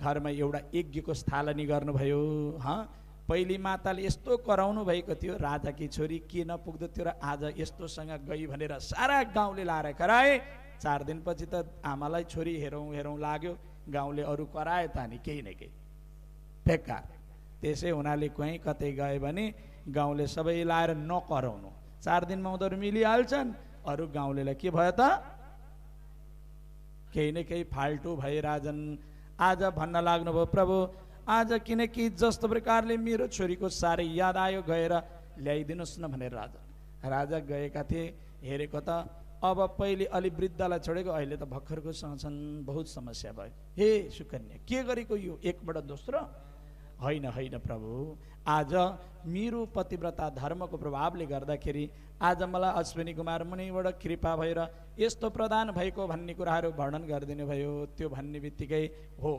घरमा एउटा यज्ञको स्थालनी गर्नुभयो। पहिले माताले यस्तो कराउनु भएको थियो, राजाकी छोरी के नपुग्दो थियो र आज यस्तोसँग गई भनेर सारा गाउँले लाएर कराए। 4 दिनपछि त आमालाई छोरी हेरौँ हेरौँ लाग्यो, गाउँले अरू कराए त नि केही न केही बेकार। त्यसै हुनाले कहीँ कतै गए भने गाउँले सबै लाएर नकराउनु। 4 दिनमा उनीहरू मिलिहाल्छन्, अरू गाउँलेलाई के भयो त केही न केही फाल्टु भइराजन्। आज भन्न लाग्नुभयो प्रभु आज किनकि जस्तो प्रकारले मेरो छोरीको साह्रै याद आयो, गएर ल्याइदिनुहोस् न भनेर राजा गएका थिए। हेरेको त अब पहिले अलि वृद्धलाई छोडेको, अहिले त भर्खरको छन्, बहुत समस्या भयो। हे सुकन्या के गरेको यो एकबाट दोस्रो? होइन होइन प्रभु, आज मेरो पतिव्रता धर्मको प्रभावले गर्दाखेरि आज मलाई अश्विनी कुमार मुनिबाट कृपा भएर यस्तो प्रदान भएको भन्ने कुराहरू वर्णन गरिदिनु भयो। त्यो भन्ने बित्तिकै हो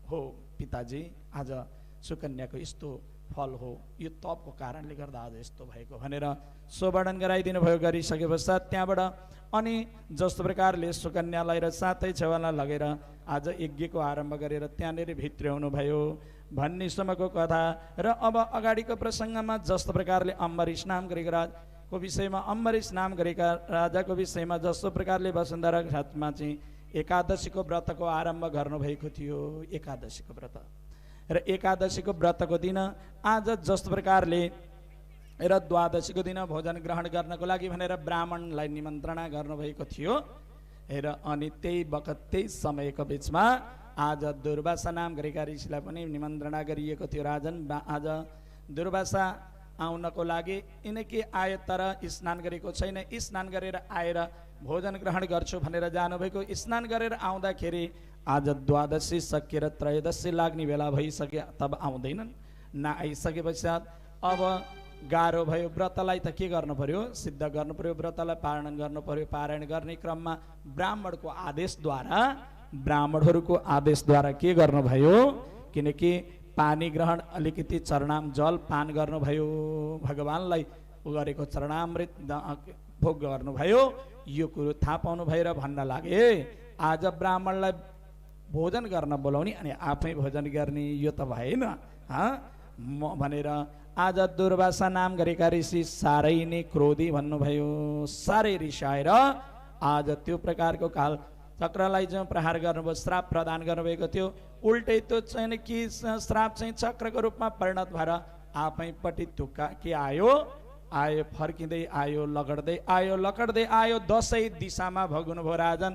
हो पिताजी, आज सुकन्याको यस्तो फल हो, यो तपको कारणले गर्दा आज यस्तो भएको भनेर सो वर्णन गराइदिनु भयो। गरिसके पश्चात त्यहाँबाट अनि जस्तो प्रकारले सुकन्यालाई र साथै छेवालाई लगेर आज यज्ञको आरम्भ गरेर त्यहाँनिर भित्र्याउनु भयो भन्नेसम्मको कथा। र अब अगाडिको प्रसङ्गमा जस्तो प्रकारले अम्बरीश नाम गरेको राजको विषयमा, अम्बरीश नाम गरेका राजाको विषयमा जस्तो प्रकारले वसुन्धरा घाटमा चाहिँ एकादशीको व्रतको आरम्भ गर्नुभएको थियो। एकादशीको व्रत र एकादशीको व्रतको दिन आज जस्तो प्रकारले र द्वादशीको दिन भोजन ग्रहण गर्नको लागि भनेर ब्राह्मणलाई निमन्त्रणा गर्नुभएको थियो। र अनि त्यही बखत त्यही समयको बिचमा आज दुर्वासा नाम गरेका ऋषिलाई पनि निमन्त्रणा गरिएको थियो। राजन आज दुर्वासा आउनको लागि यिनकै आए तर स्नान गरेको छैन, स्नान गरेर आएर भोजन ग्रहण गर्छु भनेर जानुभएको। स्नान गरेर आउँदाखेरि आज द्वादशी सकिएर त्रयोदशी लाग्ने बेला भइसक्यो, तब आउँदैनन्। नआइसके पश्चात अब गाह्रो भयो। व्रतलाई त के गर्नु पर्यो? सिद्ध गर्नु पर्यो, व्रतलाई पारण गर्नु पर्यो। पारण गर्ने क्रममा ब्राह्मणको ब्राह्मणहरूको आदेशद्वारा के गर्नुभयो? किनकि पानी ग्रहण अलिकति चरणाम जल पान गर्नुभयो, भगवानलाई गरेको चरणामृत भोग गर्नुभयो। यो कुरो थाहा पाउनु भएर भन्न लागे आज ब्राह्मणलाई भोजन गर्न बोलाउने अनि आफै भोजन गर्ने, यो त भएन भनेर आज दुर्वासा नाम गरेका ऋषि साह्रै नै क्रोधी भन्नुभयो। साह्रै रिसाएर आज त्यो प्रकारको काल चक्रलाई जो प्रहार गर्नुभयो, श्राप प्रदान गर्नुभएको थियो, उल्टै त्यो चाहिँ कि श्राप चाहिँ चक्रको रूपमा परिणत भएर आफैपट्टि तुक्का के आयो फर्किँदै आयो, लकड्दै आयो 10 दिशामा भोग्नुभयो राजन।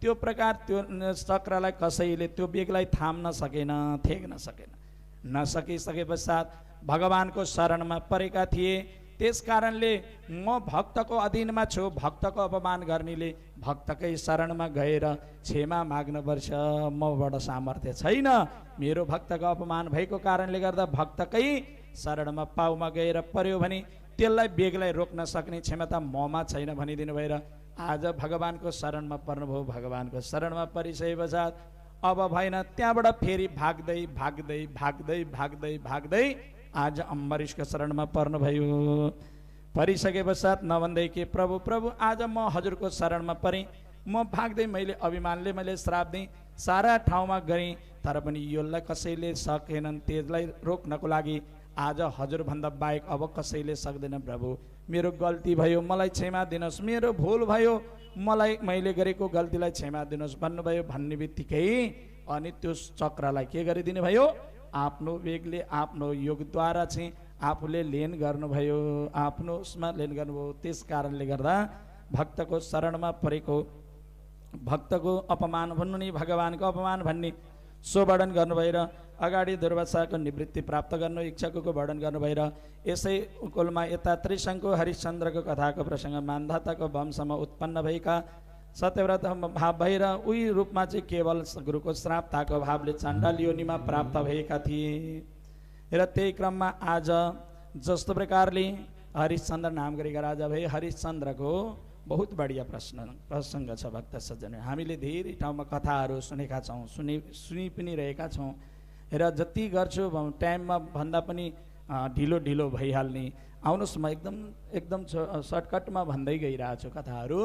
त्यो प्रकार त्यो चक्रलाई कसैले त्यो बेगलाई थाम्न सकेन, थेक्न सकेन। नसकिसके पश्चात भगवानको शरणमा परेका थिए। त्यस कारणले म भक्तको अधीनमा छु, भक्तको अपमान गर्नेले भक्तकै शरणमा गएर क्षमा माग्नुपर्छ। मबाट सामर्थ्य छैन, मेरो भक्तको अपमान भएको कारणले गर्दा भक्तकै शरणमा पाउमा गएर पर्यो भने त्यसलाई बेगलाई रोक्न सक्ने क्षमता ममा छैन भनिदिनु भएर आज भगवानको शरणमा पर्नुभयो। भगवानको शरणमा परिसके पश्चात अब भएन, त्यहाँबाट फेरि भाग्दै आज अम्बरीशको शरणमा पर्नुभयो। परिसके पश्चात नभन्दै के प्रभु आज म हजुरको शरणमा परेँ, म भाग्दै मैले अभिमानले मैले श्राप दिएँ, सारा ठाउँमा गरेँ, तर पनि यसलाई कसैले सकेनन्। त्यसलाई रोक्नको लागि आज हजुरभन्दा बाहेक अब कसैले सक्दैन। प्रभु मेरो गल्ती भयो, मलाई क्षमा दिनुहोस्, मेरो भुल भयो, मैले गरेको गल्तीलाई क्षमा दिनुहोस् भन्नुभयो। भन्ने बित्तिकै अनि त्यो चक्रलाई के गरिदिनु भयो? आफ्नो वेगले आफ्नो योगद्वारा चाहिँ आफूले लेन गर्नुभयो, आफ्नो उसमा लेन गर्नुभयो। त्यस कारणले गर्दा भक्तको शरणमा परेको भक्तको अपमान भन्नु नि भगवानको अपमान भन्ने सो वर्णन गर्नुभएर अगाडि दुर्वासाको निवृत्ति प्राप्त गर्नु इच्छाको वर्णन गर्नुभएर यसै उकुलमा यता त्रिशङ्कु हरिश्चन्द्रको कथाको प्रसङ्ग मान्धाताको वंशमा उत्पन्न भएका सत्यव्रत भाव भएर उही रूपमा चाहिँ केवल गुरुको श्राप ताको भावले चाण्डाल योनिमा प्राप्त भएका थिए। र त्यही क्रममा आज जस्तो प्रकारले हरिश्चन्द्र नाम गरेका राजा भए। हरिश्चन्द्रको बहुत बढिया प्रसङ्ग छ भक्त सज्जन। हामीले धेरै ठाउँमा कथाहरू सुनेका छौँ, सुनि पनि रहेका छौँ। र जति गर्छु टाइममा भन्दा पनि ढिलो भइहाल्ने आउनुहोस् म एकदम सर्टकटमा भन्दै गइरहेको छु कथाहरू।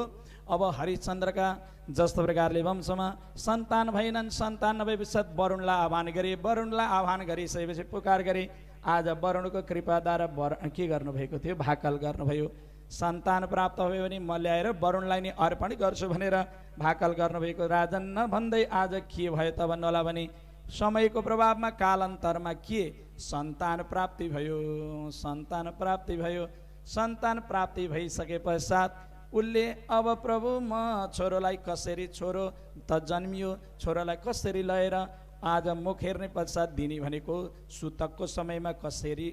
अब हरिश्चन्द्रका जस्तो प्रकारले वंशमा सन्तान भएनन्, सन्तान नभएपश्चात वरुणलाई आह्वान गरे, वरुणलाई आह्वान गरिसकेपछि पुकार गरे। आज वरुणको कृपाद्वारा के गर्नुभएको थियो, भाकल गर्नुभयो। सन्तान प्राप्त भयो भने म ल्याएर वरुणलाई नै अर्पण गर्छु भनेर भाकल गर्नुभएको। राजन नभन्दै आज के भयो त भन्नुहोला भने समयको प्रभावमा कालान्तरमा के सन्तान प्राप्ति भयो, सन्तान प्राप्ति भयो। सन्तान प्राप्ति भइसके पश्चात उसले अब प्रभु म छोरोलाई कसरी, छोरो त जन्मियो, छोरालाई कसरी लिएर आज मुख हेर्ने पश्चात दिने भनेको सुतकको समयमा कसरी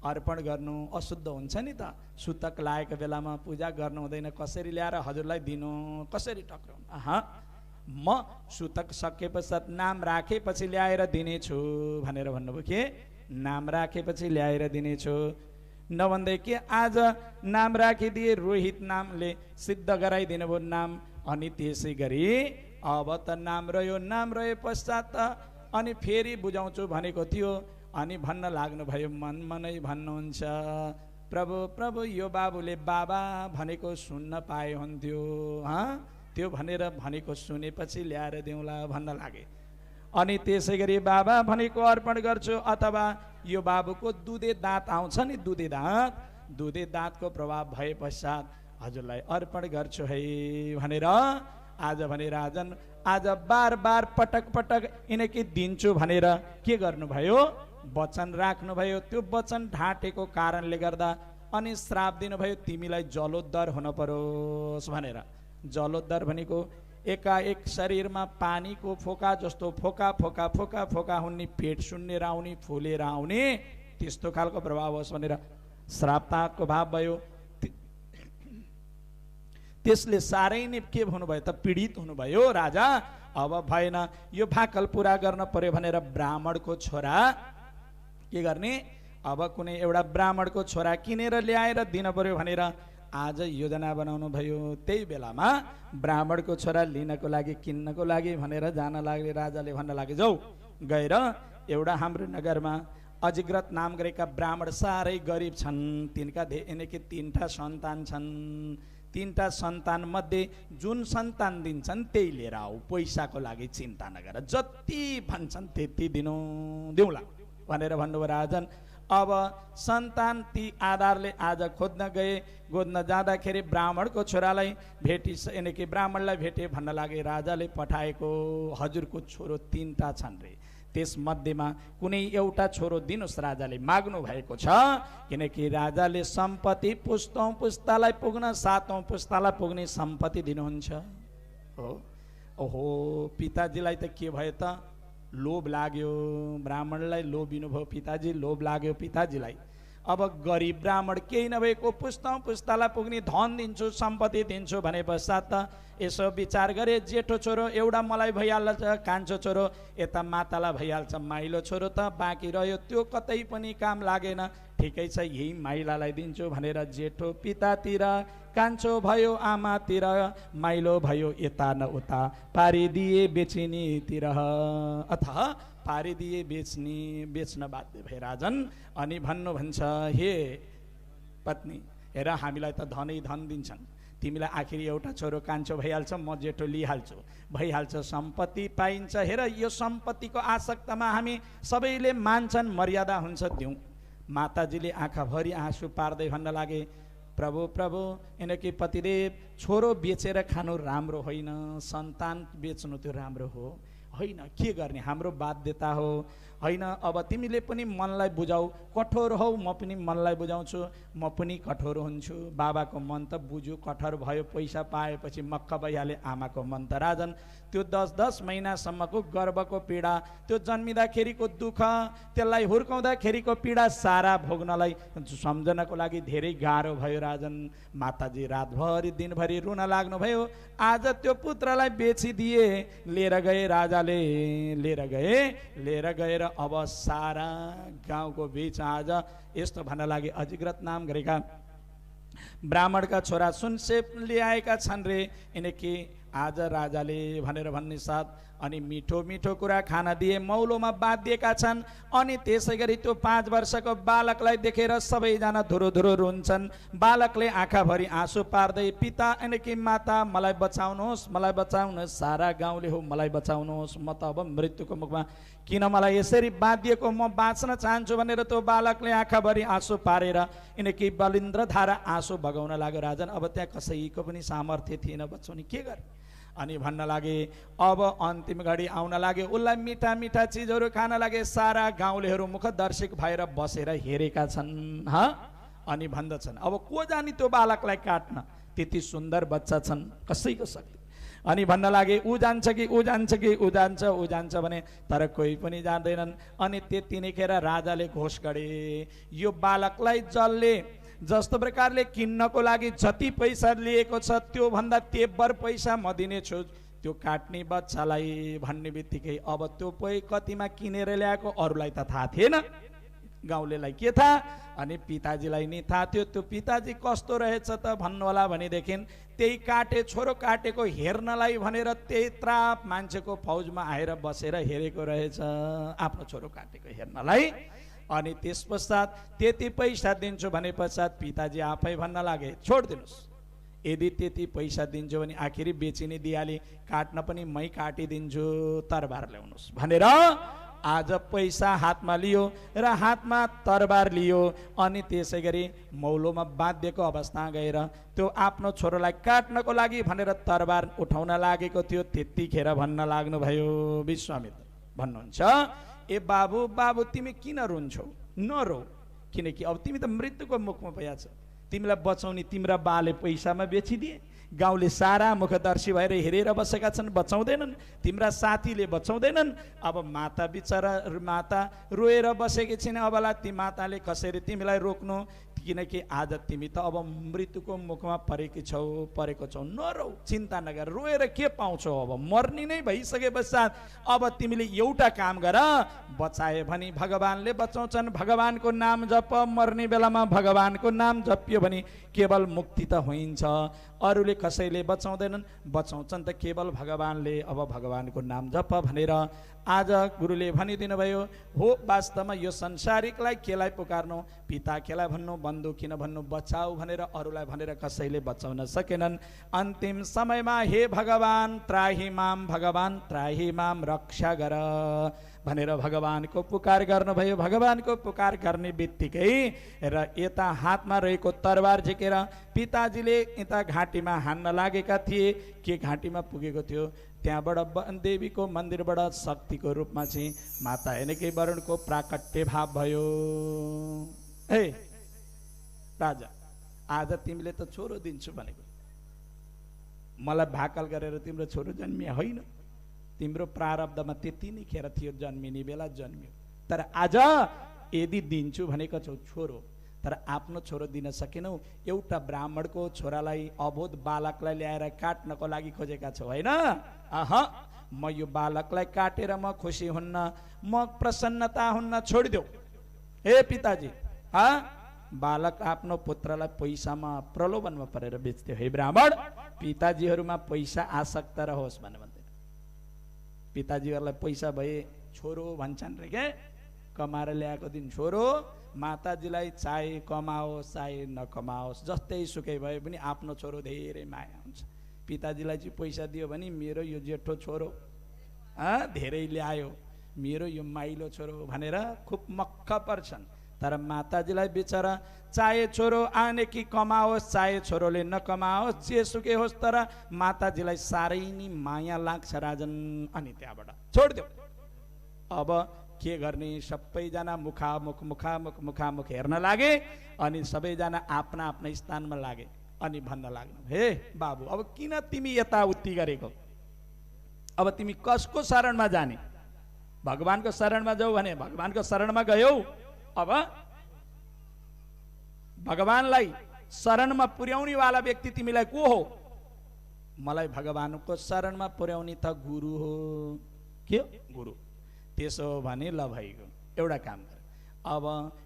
अर्पण गर्नु अशुद्ध हुन्छ नि त। सुतक लागेको बेलामा पूजा गर्नु हुँदैन, कसरी ल्याएर हजुरलाई दिनु, कसरी टक्राउनु। म सुतक सके पश्चात नाम राखेपछि ल्याएर दिनेछु भनेर भन्नुभयो। के नाम राखेपछि ल्याएर दिनेछु नभन्दै के आज नाम राखिदिए, रोहित नामले सिद्ध गराइदिनु भयो नाम। अनि त्यसै गरी अब त नाम रह्यो, नाम रहे पश्चात अनि फेरि बुझाउँछु भनेको थियो। अनि भन्न लाग्नुभयो, मनै भन्नुहुन्छ प्रभु प्रभु यो बाबुले बाबा भनेको सुन्न पाए हुन्थ्यो, त्यो भनेर भनेको सुनेपछि ल्याएर दिउँला भन्न लागे। अनि त्यसै गरी बाबा भनेको अर्पण गर्छु, अथवा यो बाबुको दुधे दाँत आउँछ नि, दुधे दाँतको प्रभाव भए पश्चात हजुरलाई अर्पण गर्छु है भनेर आज भने राजन आज बार बार पटक पटक यिनकै दिन्छु भनेर के गर्नुभयो, वचन राख्नुभयो। त्यो वचन ढाँटेको कारणले गर्दा अनि श्राप दिनुभयो, तिमीलाई जलोद्धर हुन परोस् भनेर। जलोद्धर भनेको एकाएक शरीरमा पानीको फोका जस्तो फोका फोका फोका फोका हुने, पेट सुन्नेर आउने, फुलेर आउने, त्यस्तो खालको प्रभाव होस् भनेर श्रापताको भाव भयो। त्यसले साह्रै नै के हुनुभयो त, पीडित हुनुभयो राजा। अब भएन, यो भाकल पुरा गर्न पर्यो भनेर ब्राह्मणको छोरा के गर्ने, अब कुनै एउटा ब्राह्मणको छोरा किनेर ल्याएर दिन पर्यो भनेर आज योजना बनाउनु भयो। त्यही बेलामा ब्राह्मणको छोरा लिनको लागि, किन्नको लागि भनेर जान लाग्ने। राजाले भन्न लागे, जाऊ गएर एउटा हाम्रो नगरमा अजिग्रत नाम गरेका ब्राह्मण साह्रै गरिब छन्, तिनका यिनकै 3टा सन्तान छन्। 3टा सन्तान मध्ये जुन सन्तान दिन्छन् त्यही लिएर आऊ, पैसाको लागि चिन्ता नगर, जति भन्छन् त्यति दिउँला भनेर भन्नुभयो राजन। अब सन्तान ती आधारले आज खोज्न गए। खोज्न जाँदाखेरि ब्राह्मणको छोरालाई भेटी, यिनकै ब्राह्मणलाई भेटे। भन्न लागे, राजाले पठाएको हजुरको छोरो 3टा छन् रे, त्यसमध्येमा कुनै एउटा छोरो दिनुहोस्, राजाले माग्नु भएको छ। किनकि राजाले सम्पत्ति पुस्तौँ पुस्तालाई पुग्न, 7औं पुस्तालाई पुग्ने सम्पत्ति दिनुहुन्छ। हो ओहो, पिताजीलाई त के भयो त, लोभ लाग्यो, ब्राह्मणलाई लोभिनु भयो पिताजी, लोभ लाग्यो पिताजीलाई। अब गरिब ब्राह्मण केही नभएको पुस्तौँ पुस्तालाई पुग्ने धन दिन्छु, सम्पत्ति दिन्छु भने पश्चात त यसो विचार गरे, जेठो छोरो एउटा मलाई भइहाल्छ, कान्छो छोरो यता मातालाई भइहाल्छ, माइलो छोरो त बाँकी रह्यो, त्यो कतै पनि काम लागेन। ठिकै छ, यही माइलालाई दिन्छु भनेर जेठो पितातिर, कान्छो भयो आमातिर, माइलो भयो यता न उता पारिदिए बेचिनीतिर, अथवा पारिदिए बेच्न बाध्य भए राजन। अनि भन्छ, हे पत्नी हेर, हामीलाई त धनै धन दिन्छन्, तिमीलाई आखिर एउटा छोरो कान्छो भइहाल्छ, म जेठो लिइहाल्छु, भइहाल्छ, सम्पत्ति पाइन्छ। हेर, यो सम्पत्तिको आसक्तमा हामी सबैले मान्छन्, मर्यादा हुन्छ, दिउँ। माताजीले आँखाभरि आँसु पार्दै भन्न लागे, प्रभु प्रभु, यिनकै पतिदेव, छोरो बेचेर खानु राम्रो होइन, सन्तान बेच्नु त्यो राम्रो हो होइन, के गर्ने, हाम्रो बाध्यता हो होइन। अब तिमीले पनि मनलाई बुझाऊ, कठोर हौ, म पनि मनलाई बुझाउँछु, म पनि कठोर हुन्छु। बाबाको मन त बुझ्यो, कठोर भयो, पैसा पाएपछि मक्क भइहाले। आमाको मन त राजन, त्यो 10-10 महिनासम्मको गर्भको पीडा, त्यो जन्मिँदाखेरिको दुःख, त्यसलाई हुर्काउँदाखेरिको पीडा सारा भोग्नलाई सम्झनको लागि धेरै गाह्रो भयो राजन। माताजी रातभरि दिनभरि रुन लाग्नुभयो। आज त्यो पुत्रलाई बेचिदिए, लिएर गए राजाले, लिएर गएर अब सारा गाउँको बीच आज यस्तो भन्न लागे, अजिग्रत नाम गरेका ब्राह्मणका छोरा सुनसेप ल्याएका छन् रे, यिनकी आज राजाले भनेर भन्ने साथ अनि मिठो मिठो कुरा खान दिए, मौलोमा बाँधिएका छन्। अनि त्यसै गरी त्यो 5 वर्षको बालकलाई देखेर सबैजना धुरो धुरो रुन्छन्। बालकले आँखाभरि आँसु पार्दै पिता अनि कि माता मलाई बचाउनुहोस्, मलाई बचाउनुहोस्, सारा गाउँले हो मलाई बचाउनुहोस्, म त अब मृत्युको मुखमा किन मलाई यसरी बाँधिएको, म बाँच्न चाहन्छु भनेर त्यो बालकले आँखाभरि आँसु पारेर यिनकी बलिन्द्र धारा आँसु बगाउन लाग्यो। राजन अब त्यहाँ कसैको पनि सामर्थ्य थिएन बचाउने, के गर्ने? अनि भन्न लागे अब अन्तिम घडी आउन लाग्यो, उसलाई मिठा मिठा चिजहरू खान लागे। सारा गाउँलेहरू मुखदर्शक भएर बसेर हेरेका छन्। अनि भन्दछन् अब को जानी त्यो बालकलाई काट्न, त्यति सुन्दर बच्चा छन्, कसैको शक्ति। अनि भन्न लागे ऊ जान्छ कि ऊ जान्छ कि ऊ जान्छ ऊ जान्छ भने, तर कोही पनि जान्दैनन्। अनि त्यति नै खेर राजाले घोष गरे, यो बालकलाई जसले जस्तो प्रकारले किन्नको लागि जति पैसा लिएको छ त्यो भन्दा तेब्बर पैसा म दिनेछु त्यो काट्ने बच्चालाई भन्ने बित्तिकै अब त्यो कतिमा किनेर ल्याएको अरूलाई त थाहा थिएन, गाउँलेलाई के थाहा? अनि पिताजीलाई नि थाहा थियो। त्यो पिताजी कस्तो रहेछ त भन्नुहोला भनेदेखि त्यही छोरो काटेको हेर्नलाई भनेर त्यत्रा मान्छेको फौजमा आएर बसेर हेरेको रहेछ आफ्नो छोरो काटेको हेर्नलाई। अनि त्यस पश्चात त्यति पैसा दिन्छु भने पश्चात पिताजी आफै भन्न लागे छोडिदिनुहोस्, यदि त्यति पैसा दिन्छु भने आखिरी बेचिने दिहाली काट्न पनि मै काटिदिन्छु, तरबार ल्याउनुहोस् भनेर आज पैसा हातमा लियो र हातमा तरबार लियो। अनि त्यसै गरी मौलोमा बाँधिएको अवस्था गएर त्यो आफ्नो छोरोलाई काट्नको लागि भनेर तरबार उठाउन लागेको थियो। त्यतिखेर भन्न लाग्नुभयो विश्वामित्र भन्नुहुन्छ, ए बाबु बाबु तिमी किन रुन्छौ? नरो, किनकि अब तिमी त मृत्युको मुखमा भएछ, तिमीलाई बचाउने तिम्रा बाले पैसामा बेचिदिए, गाउँले सारा मुखदर्शी भएर हेरेर बसेका छन्, बचाउँदैनन्, तिम्रा साथीले बचाउँदैनन्। अब माता बिचरा माता रोएर बसेकी छिन्, अबला ती माताले कसरी तिमीलाई रोक्नु? किनकि आज तिमी त अब मृत्युको मुखमा परेको छौ, नरौ, चिन्ता नगर, रोएर के पाउँछौ? अब मर्नी नै भइसके पश्चात अब तिमीले एउटा काम गर, बचाए भने भगवानले बचाउँछन्, भगवानको नाम जप, मर्ने बेलामा भगवानको नाम जप्यो भने केवल मुक्ति त होइन्छ, अरूले कसैले बचाउँदैनन्, बचाउँछन् त केवल भगवानले। अब भगवानको नाम जप भनेर आज गुरुले भनिदिनु भयो। हो वास्तवमा यो संसारिकलाई केलाई पुकार्नु, पिता केलाई भन्नु, बन्धु किन भन्नु, बचाऊ भनेर अरूलाई भनेर कसैले बचाउन सकेनन्। अन्तिम समयमा हे भगवान त्राही माम, भगवान त्राही माम, रक्षा गर भनेर भगवानको पुकार गर्नुभयो। भगवानको पुकार गर्ने बित्तिकै र यता हातमा रहेको तरबार झिकेर पिताजीले यता घाँटीमा हान्न लागेका थिए। के घाँटीमा पुगेको थियो? त्यहाँबाट देवीको मन्दिरबाट शक्तिको रूपमा चाहिँ माता हेनकै वरुणको प्राकट्य भाव भयो। हे राजा, आज तिमीले त छोरो दिन्छु भनेको, मलाई भाकल गरेर तिम्रो छोरो जन्मिया होइन, तिम्रो प्रारब्धमा त्यति नै खेर थियो, जन्मिने बेला जन्मियो। तर आज यदि दिन्छु भनेको छौ छोरो, तर आफ्नो छोरो दिन सकेनौ। एउटा ब्राह्मणको छोरालाई, अबोध बालकलाई ल्याएर काट्नको लागि खोजेका छौ होइन? म यो बालकलाई काटेर म खुसी हुन्न, म प्रसन्नता हुन्न, छोडिदेऊ। हे पिताजी, बालक आफ्नो पुत्रलाई पैसामा प्रलोभनमा परेर बेच्थ्यो। हे ब्राह्मण, पिताजीहरूमा पैसा आसक्त रहोस् भनेर भन्दैन। पिताजीहरूलाई पैसा भए छोरो भन्छन् रे, के कमाएर ल्याएको दिन छोरो, माताजीलाई चाहे कमाओस् चाहे नकमाओस्, जस्तै सुकै भए पनि आफ्नो छोरो धेरै माया हुन्छ। पिताजीलाई चाहिँ पैसा दियो भने मेरो यो जेठो छोरो धेरै ल्यायो, मेरो यो माइलो छोरो भनेर खुब मक्ख पर्छन्। तर माताजीलाई बिचरा चाहे छोरो आने कि कमाओस् चाहे छोरोले नकमाओस्, जेसुकै होस्, तर माताजीलाई साह्रै नै माया लाग्छ राजन। अनि त्यहाँबाट छोडिदेऊ। अब के गर्ने? सबैजना मुखामुख हेर्न लागे अनि सबैजना आफ्ना आफ्ना स्थानमा लागे। अनि भन्न लाग्नु, हे बाबु, अब किन तिमी यताउति गरेको? अब तिमी कसको शरणमा जाने? भगवानको शरणमा जाऊ भने भगवानको शरणमा गयौ। अब भगवानलाई शरणमा पुर्याउने वाला व्यक्ति तिमीलाई को हो? मलाई भगवानको शरणमा पुर्याउने त गुरु हो। के गुरु? त्यसो भने ल भइगयो, एउटा काम गर, अब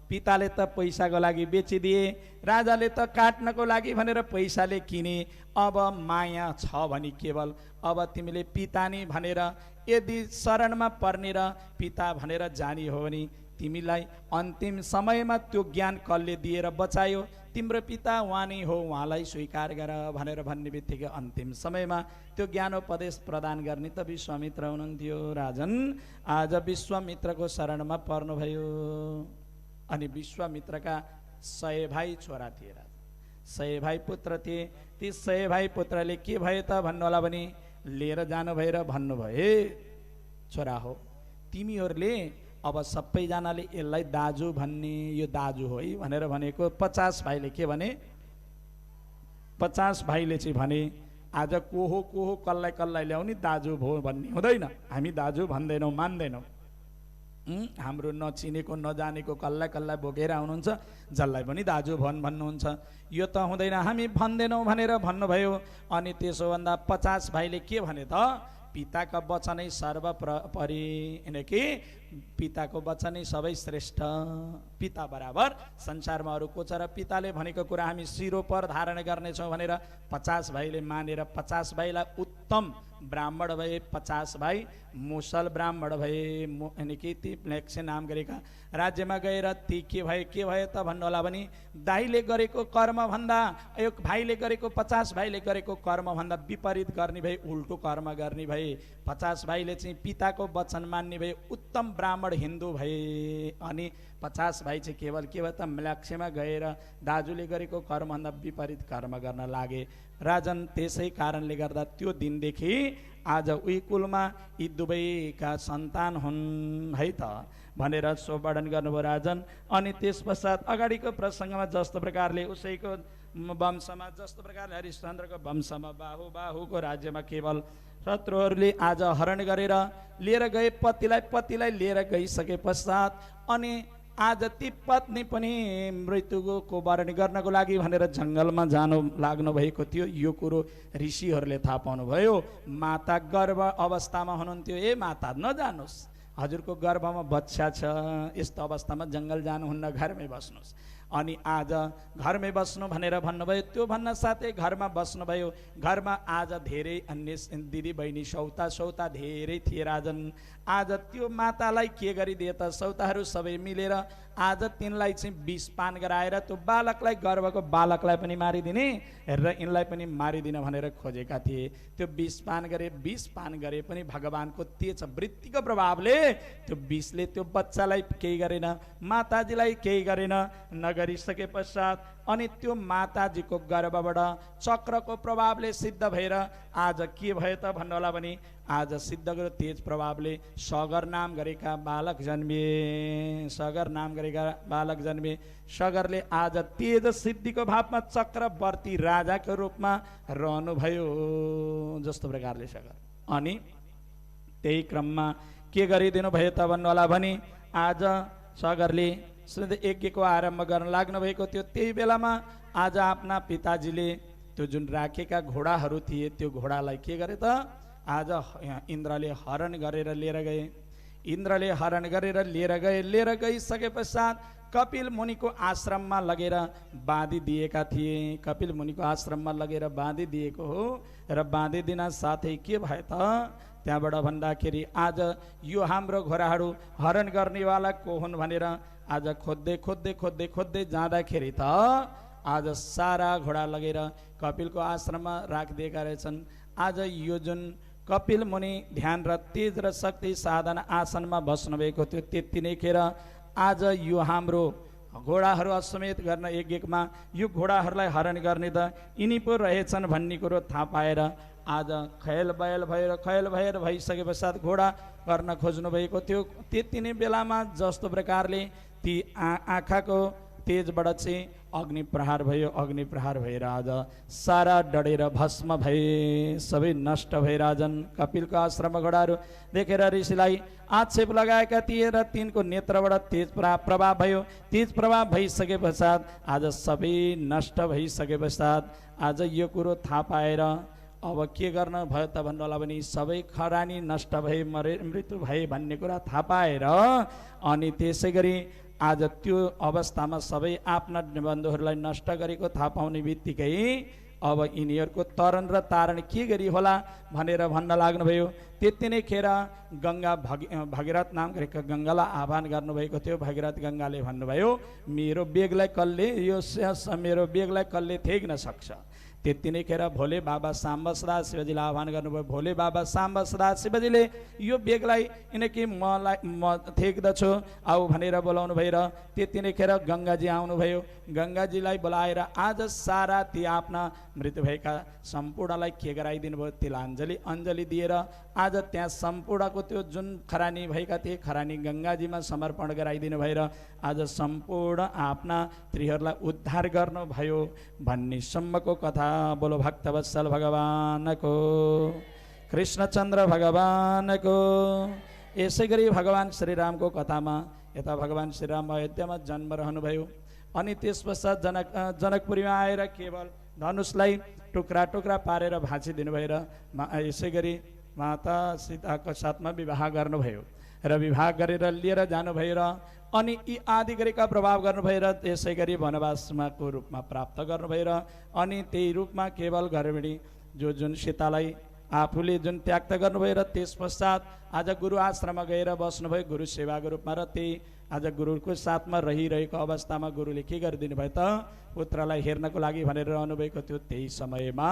पिताले त पैसाको लागि बेचिदिए, राजाले त काट्नको लागि भनेर पैसाले किने। अब माया छ भने केवल अब तिमीले पिता नि भनेर यदि शरणमा पर्ने र पिता भनेर जानी हो भने तिमीलाई अन्तिम समयमा त्यो ज्ञान कसले दिएर बचायो? तिम्रो पिता उहाँ नै हो, उहाँलाई स्वीकार गर भनेर भन्ने बित्तिकै अन्तिम समयमा त्यो ज्ञानोपदेश प्रदान गर्ने त विश्वामित्र हुनुहुन्थ्यो। राजन आज विश्वामित्रको शरणमा पर्नुभयो। अनि विश्वामित्रका 100 भाइ छोरा थिए, 100 भाइ पुत्र थिए। ती 100 भाइ पुत्रले के भयो त भन्नु होला भने लिएर जानु भएर भन्नुभयो, हे छोरा हो, तिमीहरूले अब सबैजनाले यसलाई दाजु भन्ने, यो दाजु हो है भनेर भनेको 50 भाइले के भने, 50 भाइले चाहिँ भने आज को हो कसलाई कसलाई ल्याउने दाजु भो भन्ने हुँदैन, हामी दाजु भन्दैनौँ, मान्दैनौँ। हाम्रो नचिनेको नजानेको कसलाई कसलाई बोकेर आउनुहुन्छ, जसलाई पनि दाजु भन्नुहुन्छ, यो त हुँदैन, हामी भन्दैनौँ भनेर भन्नुभयो। अनि त्यसो भन्दा 50 भाइले के भने त, पिताका वचनै सर्वोपरि, कि पिताको वचनै सबै श्रेष्ठ, पिता बराबर संसारमा अरू को छ र पिताले भनेको कुरा हामी शिरो पर धारण गर्नेछौँ भनेर 50 भाइले मानेर 50 भाइलाई उत्तम ब्राह्मण भए, 50 भाइ मुसल ब्राह्मण भए, कि ती लेख्से नाम गरेका राज्यमा गएर ती के भए त भन्नु होला भने दाइले गरेको कर्म भन्दा, यो भाइले गरेको 50 भाइले गरेको कर्म भन्दा विपरीत गर्ने भए, उल्टो कर्म गर्ने भए। 50 भाइले चाहिँ पिताको वचन मान्ने भए, उत्तम ब्राह्मण हिन्दू भए। अनि 50 भाइ चाहिँ केवल के भयो त म्ल्याक्सेमा गएर दाजुले गरेको कर्मभन्दा विपरीत कर्म गर्न लागे। राजन त्यसै कारणले गर्दा त्यो दिनदेखि आज उही कुलमा यी दुवैका सन्तान हुन् है त भनेर सो वर्णन गर्नुभयो राजन। अनि त्यस पश्चात अगाडिको प्रसङ्गमा जस्तो प्रकारले उसैको वंशमा, जस्तो प्रकारले हरिश्चन्द्रको वंशमा बाहुको राज्यमा केवल शत्रुहरूले आज हरण गरेर लिएर गए पतिलाई लिएर गइसके पश्चात अनि आज ती पत्नी पनि मृत्युको वरण गर्नको लागि भनेर जङ्गलमा जानु लाग्नु भएको थियो। यो कुरो ऋषिहरूले थाहा पाउनुभयो। माता गर्भ अवस्थामा हुनुहुन्थ्यो, ए माता नजानुहोस्, हजुरको गर्भमा बच्चा छ, यस्तो अवस्थामा जङ्गल जानुहुन्न, घरमै बस्नुहोस्। अनि आज घरमै बस्नु भनेर भन्नुभयो। त्यो भन्न साथै घरमा बस्नुभयो। घरमा आज धेरै अन्य दिदी बहिनी सौता धेरै थिए राजन। आज त्यो मातालाई के गरिदिए त, सौताहरू सबै मिलेर आज तिनलाई चाहिँ विष पान गराएर त्यो बालकलाई, गर्भको बालकलाई पनि मारिदिने र यिनलाई पनि मारिदिन भनेर खोजेका थिए। त्यो विष पान गरे पनि भगवानको तेज वृत्तिको प्रभावले त्यो विषले त्यो बच्चालाई केही गरेन, माताजीलाई केही गरेन। नगरिसके पश्चात अनि त्यो माताजीको गर्भबाट चक्रको प्रभावले सिद्ध भएर आज के भयो त भन्नु होला भने आज सिद्धको तेज प्रभावले सगर नाम गरेका बालक जन्मिए। सगरले आज तेज सिद्धिको भावमा चक्रवर्ती राजाको रूपमा रहनुभयो जस्तो प्रकारले सगर। अनि त्यही क्रममा के गरिदिनु भयो त भन्नु होला भने आज सगरले यज्ञको आरम्भ गर्न लाग्नु भएको थियो। त्यही बेलामा आज आफ्ना पिताजीले त्यो जुन राखेका घोडाहरू थिए त्यो घोडालाई के गरे त आज इन्द्रले हरण गरेर लिएर गए। लिएर गइसके पश्चात कपिल मुनिको आश्रममा लगेर बाँधी दिएका थिए। कपिल मुनिको आश्रममा लगेर बाँधी दिएको हो र बाँधिदिन साथै के भयो त त्यहाँबाट भन्दाखेरि आज यो हाम्रो घोडाहरू हरण गर्नेवाला को हुन् भनेर आज खोज्दै जाँदाखेरि त आज सारा घोडा लगेर कपिलको आश्रममा राखिदिएका रहेछन्। आज यो जुन कपिल मुनि ध्यान र तेज र शक्ति साधना आसनमा बस्नुभएको थियो, त्यति नै खेर आज यो हाम्रो घोडाहरू असमेत गर्न यज्ञमा यो घोडाहरूलाई हरण गर्ने त यिनी पो रहेछन् भन्ने कुरो थाहा पाएर आज खयल बयल भइसके पश्चात घोडा गर्न खोज्नु भएको थियो। त्यति नै बेलामा जस्तो प्रकारले ती आँखाको तेजबाट चाहिँ अग्नि प्रहार भएर आज सारा डढेर भस्म भए, सबै नष्ट भए। राजन कपिलको आश्रममा घोडाहरू देखेर ऋषिलाई आक्षेप लगाएका थिए र तिनको नेत्रबाट तेज प्रभाव भयो। तेज प्रभाव भइसके पश्चात आज सबै नष्ट भइसके पश्चात आज यो कुरो थाहा पाएर अब के गर्न भयो त भन्नु होला भने सबै खरानी नष्ट भए, मृत्यु भए भन्ने कुरा थाहा पाएर अनि त्यसै गरी आज त्यो अवस्थामा सबै आफ्ना बन्धुहरूलाई नष्ट गरेको थाहा पाउने बित्तिकै अब यिनीहरूको तरण र तारण के गरी होला भनेर भन्न लाग्नुभयो। त्यति नै खेर गङ्गा भगीरथ नाम गरेको गङ्गालाई आह्वान गर्नुभएको थियो। भगीरथ गङ्गाले भन्नुभयो मेरो बेगलाई कसले मेरो बेगलाई कसले थेक्न सक्छ। त्यति नै खेर भोले बाबा साम्ब सदा शिवजीलाई आह्वान गर्नुभयो। भोले बाबा साम्ब सदा शिवजीले यो बेगलाई किनकि म थेक्दछु आऊ भनेर बोलाउनु भयो। र त्यति नै खेर गङ्गाजी आउनुभयो। गङ्गाजीलाई बोलाएर आज सारा ती आफ्ना मृत्यु भएका सम्पूर्णलाई के गराइदिनु भयो, तिलाञ्जली अञ्जली दिएर आज त्यहाँ सम्पूर्णको त्यो जुन खरानी भएका थिए खरानी गङ्गाजीमा समर्पण गराइदिनु भएर आज सम्पूर्ण आफ्ना त्रिहरूलाई उद्धार गर्नुभयो भन्ने सम्मको कथा। बोलो भक्तवत्सल भगवानको, कृष्णचन्द्र भगवानको। यसै गरी भगवान श्रीरामको कथामा यता भगवान श्रीराम अयोध्यामा जन्म रहनुभयो। अनि त्यस पश्चात जनकपुरीमा आएर केवल धनुषलाई टुक्रा टुक्रा पारेर भाँचिदिनु भएर यसै गरी माता सीताको साथमा विवाह गर्नुभयो र विवाह गरेर लिएर जानुभयो। र अनि यी आदि गरेका प्रभाव गर्नुभयो र त्यसै गरी वनवासमाको रूपमा प्राप्त गर्नुभयो। र अनि त्यही रूपमा केवल गर्भिणी जुन सीतालाई आफूले जुन त्याग गर्नुभयो र त्यस पश्चात आज गुरु आश्रममा गएर बस्नुभयो गुरु सेवाको रूपमा। र त्यही आज गुरुको साथमा रहिरहेको अवस्थामा गुरुले के गरिदिनु भयो त पुत्रलाई हेर्नको लागि भनेर रहनुभएको थियो। त्यही समयमा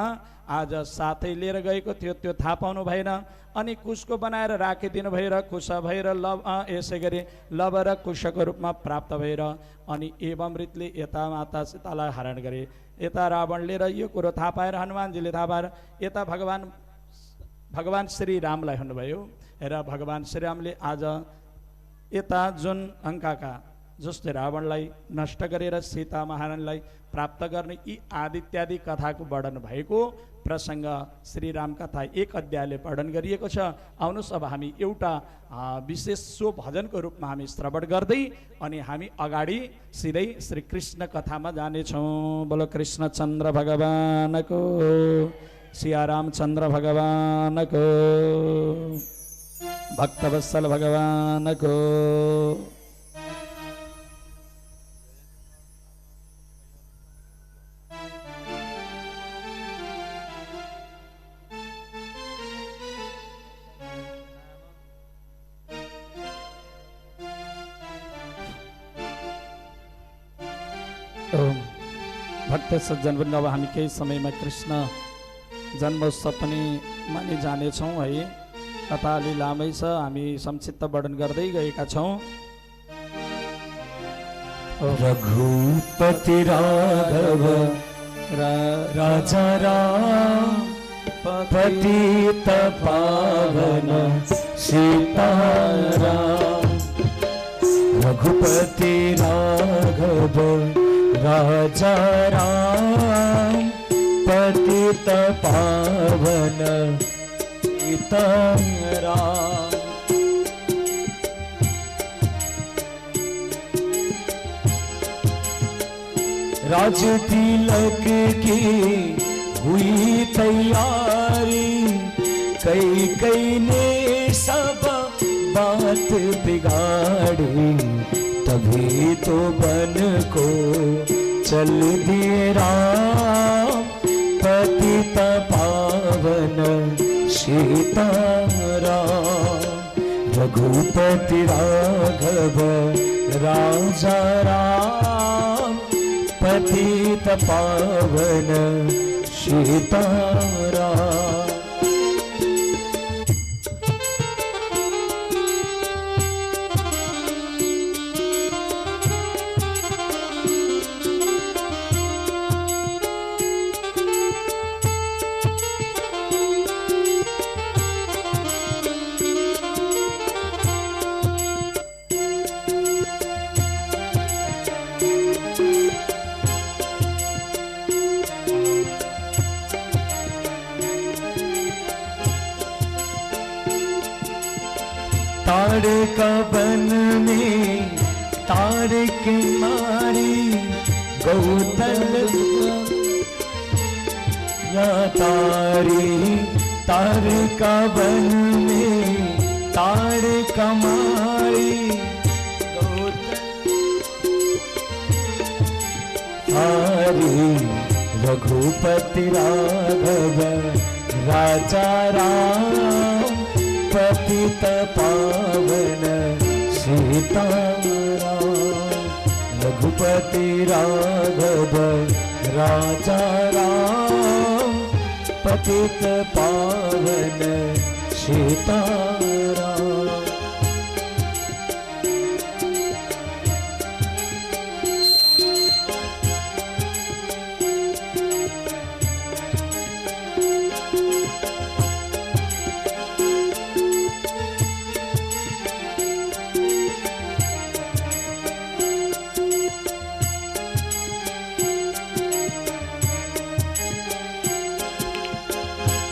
आज साथै लिएर गएको थियो, त्यो थाहा पाउनु भएन। अनि कुशको बनाएर राखिदिनु भएर कुश भएर यसै गरी लव र कुशको रूपमा प्राप्त भएर अनि एवमृतले यता माता सीतालाई हरण गरे। यता रावणले र यो कुरो थाहा पाएर हनुमानजीले थाहा पाएर यता भगवान श्री रामलाई हुनुभयो। र भगवान श्रीरामले आज यता जुन अङ्काका जस्तै रावणलाई नष्ट गरेर सीता महारानीलाई प्राप्त गर्ने यी आदि इत्यादि कथाको वर्णन भएको प्रसङ्ग श्रीराम कथा 1 अध्यायले वर्णन गरिएको छ। आउनुहोस् अब हामी एउटा विशेष सो भजनको रूपमा हामी श्रवण गर्दै अनि हामी अगाडि सिधै श्री कृष्ण कथामा जानेछौँ। बोलो कृष्णचन्द्र भगवानको, सिया रामचन्द्र भगवानको, भक्तवत्सल भगवानको। भक्त सज्जनवृन्द, अब हामी केही समयमा कृष्ण जन्मोत्सव पनि मानि जानेछौँ है। कथा अलि लामै छ, हामी संक्षिप्त वर्णन गर्दै गएका छौँ। रघुपति राघव राजा राम पतित पावन सीताराम। रघुपति राघव राजा राम पतित पावन सीताराम। राज तिलक की हुई तैयारी, कई ने सब बात बिगाड़ी, तभी तो बन को चल दिए राम पतित पावन सीताराम। रघुपति राघव राजा राम पतित पावन सीताराम। ताड़का बन में ताड़ के मारी, गौतल या तारी। ताड़का बन में ताड़ का मारी, गौतल तारी रघुपति राघव राजा राम पतित पावन सीताराम। रघुपति राघव राजा राम पतित पावन सीताराम।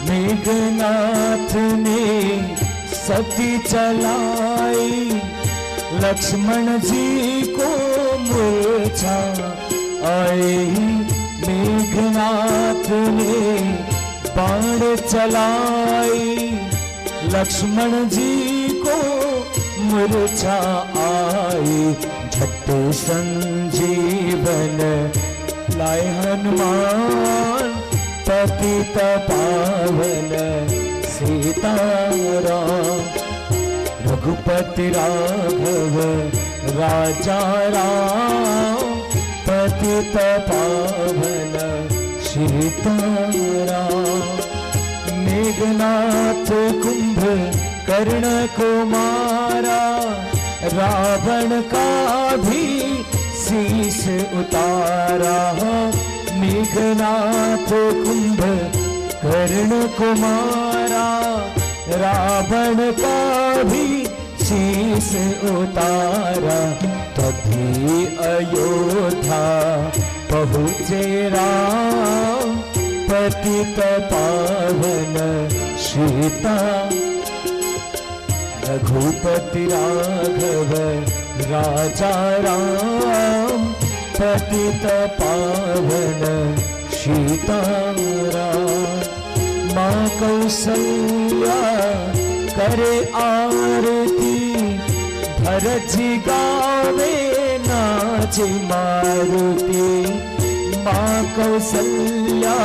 मेघनाथ ने सती चलाई, लक्ष्मण जी को मूर्छा आई। मेघनाथ ने बाण चलाई, लक्ष्मण जी को मूर्छा आई। झट संजीवन लाए हनुमान पतित पावन सीताराम। रघुपति राघव राजा राम पतित पावन सीताराम। मेघनाथ कुंभ कर्ण को मारा, रावण का भी शीश उतारा। मेघनाथ कुंभ कर्ण को मारा, रावण का भी शीश उतारा। तभी अयोध्या पहुँचे राम पतित पावन सीता। रघुपति राघव राजा राम पतित पावन सीताराम। माँ कौसल्या करे आरती, भरत जी गावे नाच मारुति। माँ कौसल्या